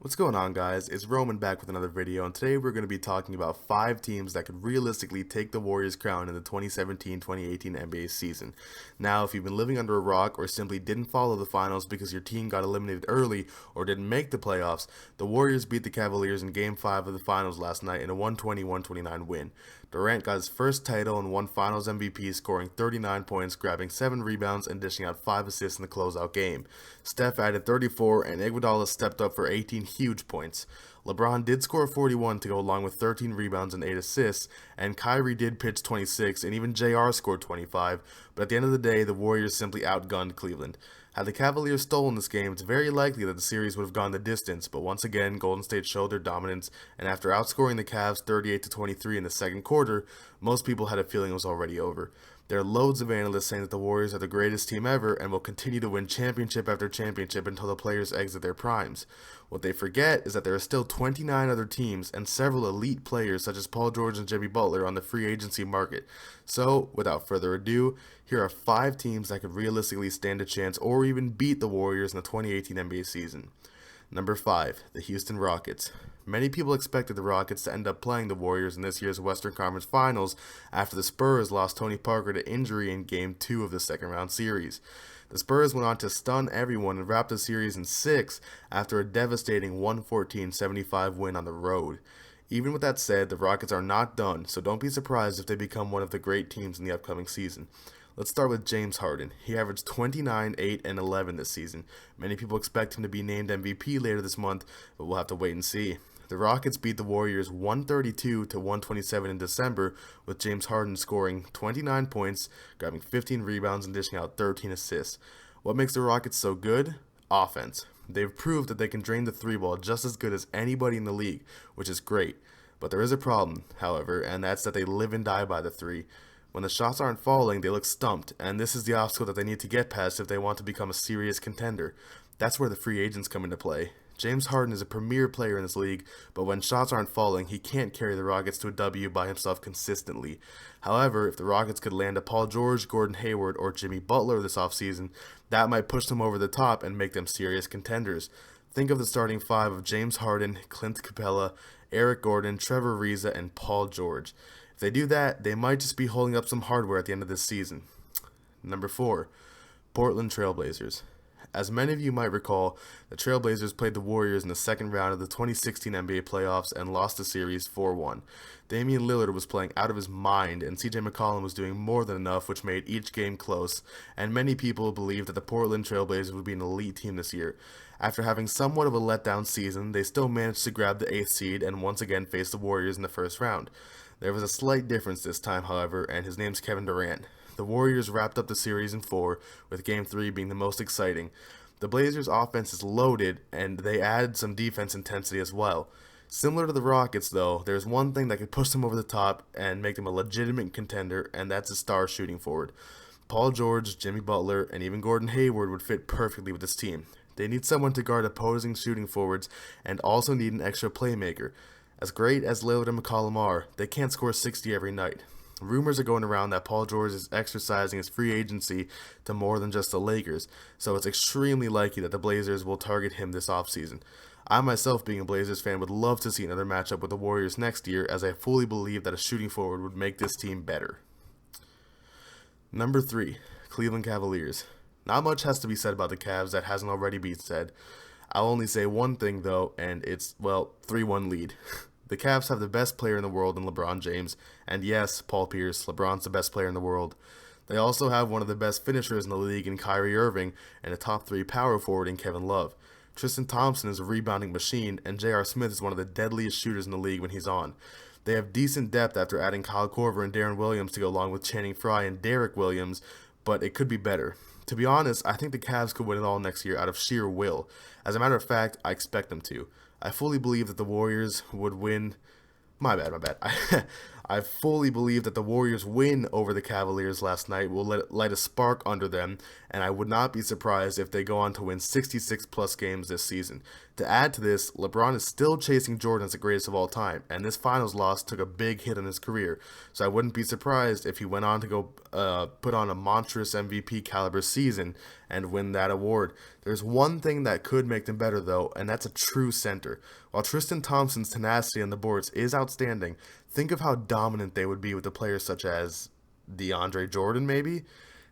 What's going on, guys? It's Roman back with another video, and today we're going to be talking about 5 teams that could realistically take the Warriors' crown in the 2017-2018 NBA season. Now, if you've been living under a rock or simply didn't follow the finals because your team got eliminated early or didn't make the playoffs, the Warriors beat the Cavaliers in Game 5 of the finals last night in a 120-129 win. Durant got his first title and won Finals MVP, scoring 39 points, grabbing 7 rebounds, and dishing out 5 assists in the closeout game. Steph added 34, and Iguodala stepped up for 18 huge points. LeBron did score 41 to go along with 13 rebounds and 8 assists, and Kyrie did pitch 26, and even JR scored 25, but at the end of the day, the Warriors simply outgunned Cleveland. Had the Cavaliers stolen this game, it's very likely that the series would have gone the distance, but once again, Golden State showed their dominance, and after outscoring the Cavs 38-23 in the second quarter, most people had a feeling it was already over. There are loads of analysts saying that the Warriors are the greatest team ever and will continue to win championship after championship until the players exit their primes. What they forget is that there are still 29 other teams and several elite players such as Paul George and Jimmy Butler on the free agency market. So, without further ado, here are 5 teams that could realistically stand a chance or even beat the Warriors in the 2018 NBA season. Number 5, the Houston Rockets. Many people expected the Rockets to end up playing the Warriors in this year's Western Conference Finals after the Spurs lost Tony Parker to injury in Game 2 of the second round series. The Spurs went on to stun everyone and wrap the series in 6 after a devastating 114-75 win on the road. Even with that said, the Rockets are not done, so don't be surprised if they become one of the great teams in the upcoming season. Let's start with James Harden. He averaged 29, 8, and 11 this season. Many people expect him to be named MVP later this month, but we'll have to wait and see. The Rockets beat the Warriors 132-127 in December, with James Harden scoring 29 points, grabbing 15 rebounds, and dishing out 13 assists. What makes the Rockets so good? Offense. They've proved that they can drain the 3-ball just as good as anybody in the league, which is great. But there is a problem, however, and that's that they live and die by the 3. When the shots aren't falling, they look stumped, and this is the obstacle that they need to get past if they want to become a serious contender. That's where the free agents come into play. James Harden is a premier player in this league, but when shots aren't falling, he can't carry the Rockets to a W by himself consistently. However, if the Rockets could land a Paul George, Gordon Hayward, or Jimmy Butler this offseason, that might push them over the top and make them serious contenders. Think of the starting 5 of James Harden, Clint Capella, Eric Gordon, Trevor Ariza, and Paul George. If they do that, they might just be holding up some hardware at the end of this season. Number 4, Portland Trailblazers. As many of you might recall, the Trailblazers played the Warriors in the second round of the 2016 NBA playoffs and lost the series 4-1. Damian Lillard was playing out of his mind, and CJ McCollum was doing more than enough, which made each game close, and many people believed that the Portland Trailblazers would be an elite team this year. After having somewhat of a letdown season, they still managed to grab the 8th seed and once again face the Warriors in the first round. There was a slight difference this time, however, and his name's Kevin Durant. The Warriors wrapped up the series in 4, with Game 3 being the most exciting. The Blazers' offense is loaded, and they added some defense intensity as well. Similar to the Rockets, though, there's one thing that could push them over the top and make them a legitimate contender, and that's a star shooting forward. Paul George, Jimmy Butler, and even Gordon Hayward would fit perfectly with this team. They need someone to guard opposing shooting forwards and also need an extra playmaker. As great as Lillard and McCollum are, they can't score 60 every night. Rumors are going around that Paul George is exercising his free agency to more than just the Lakers, so it's extremely likely that the Blazers will target him this offseason. I myself, being a Blazers fan, would love to see another matchup with the Warriors next year, as I fully believe that a shooting forward would make this team better. Number 3, Cleveland Cavaliers. Not much has to be said about the Cavs that hasn't already been said. I'll only say one thing though, and it's, well, 3-1 lead. The Cavs have the best player in the world in LeBron James, and yes, Paul Pierce, LeBron's the best player in the world. They also have one of the best finishers in the league in Kyrie Irving, and a top 3 power forward in Kevin Love. Tristan Thompson is a rebounding machine, and J.R. Smith is one of the deadliest shooters in the league when he's on. They have decent depth after adding Kyle Korver and Darren Williams to go along with Channing Frye and Derek Williams, but it could be better. To be honest, I think the Cavs could win it all next year out of sheer will. As a matter of fact, I expect them to. I fully believe that the Warriors would win. My bad. I fully believe that the Warriors' win over the Cavaliers last night will light a spark under them, and I would not be surprised if they go on to win 66 plus games this season. To add to this, LeBron is still chasing Jordan as the greatest of all time, and this finals loss took a big hit on his career, so I wouldn't be surprised if he went on to go put on a monstrous MVP caliber season and win that award. There's one thing that could make them better though, and that's a true center. While Tristan Thompson's tenacity on the boards is outstanding, think of how dominant they would be with a player such as DeAndre Jordan maybe?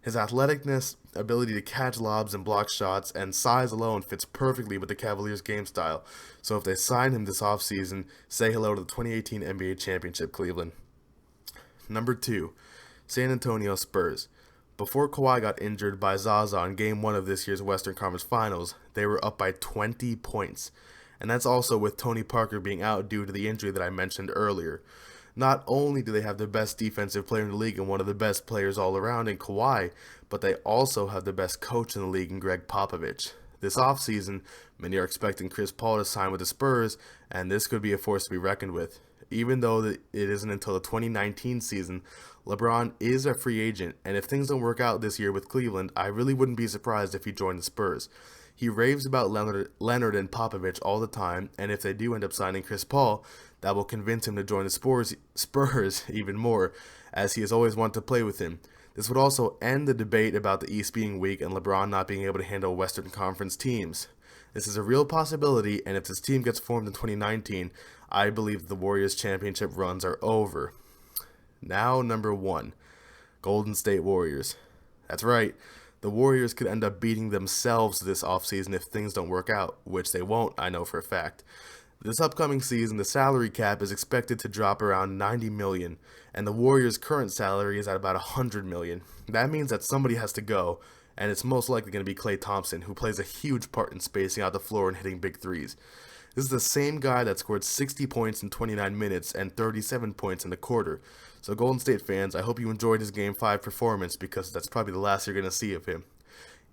His athleticness, ability to catch lobs and block shots, and size alone fits perfectly with the Cavaliers' game style. So if they sign him this offseason, say hello to the 2018 NBA Championship, Cleveland. Number 2, San Antonio Spurs. Before Kawhi got injured by Zaza in Game 1 of this year's Western Conference Finals, they were up by 20 points. And that's also with Tony Parker being out due to the injury that I mentioned earlier. Not only do they have the best defensive player in the league and one of the best players all around in Kawhi, but they also have the best coach in the league in Greg Popovich. This offseason, many are expecting Chris Paul to sign with the Spurs, and this could be a force to be reckoned with. Even though it isn't until the 2019 season, LeBron is a free agent, and if things don't work out this year with Cleveland, I really wouldn't be surprised if he joined the Spurs. He raves about Leonard and Popovich all the time, and if they do end up signing Chris Paul, that will convince him to join the Spurs even more, as he has always wanted to play with him. This would also end the debate about the East being weak and LeBron not being able to handle Western Conference teams. This is a real possibility, and if this team gets formed in 2019, I believe the Warriors' championship runs are over. Now, number 1, Golden State Warriors. That's right. The Warriors could end up beating themselves this offseason if things don't work out, which they won't, I know for a fact. This upcoming season, the salary cap is expected to drop around $90 million, and the Warriors' current salary is at about $100 million. That means that somebody has to go, and it's most likely going to be Klay Thompson, who plays a huge part in spacing out the floor and hitting big threes. This is the same guy that scored 60 points in 29 minutes and 37 points in the quarter. So Golden State fans, I hope you enjoyed his Game 5 performance, because that's probably the last you're going to see of him.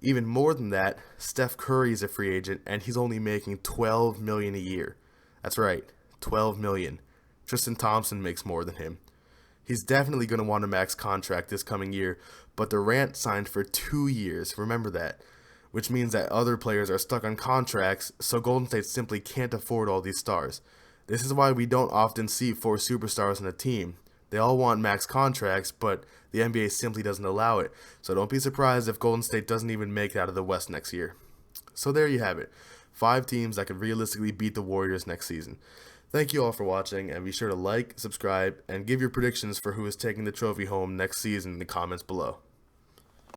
Even more than that, Steph Curry is a free agent, and he's only making $12 million a year. That's right, $12 million. Tristan Thompson makes more than him. He's definitely going to want a max contract this coming year, but Durant signed for 2 years, remember that, which means that other players are stuck on contracts, so Golden State simply can't afford all these stars. This is why we don't often see 4 superstars in a team. They all want max contracts, but the NBA simply doesn't allow it, so don't be surprised if Golden State doesn't even make it out of the West next year. So there you have it. 5 teams that could realistically beat the Warriors next season. Thank you all for watching, and be sure to like, subscribe, and give your predictions for who is taking the trophy home next season in the comments below.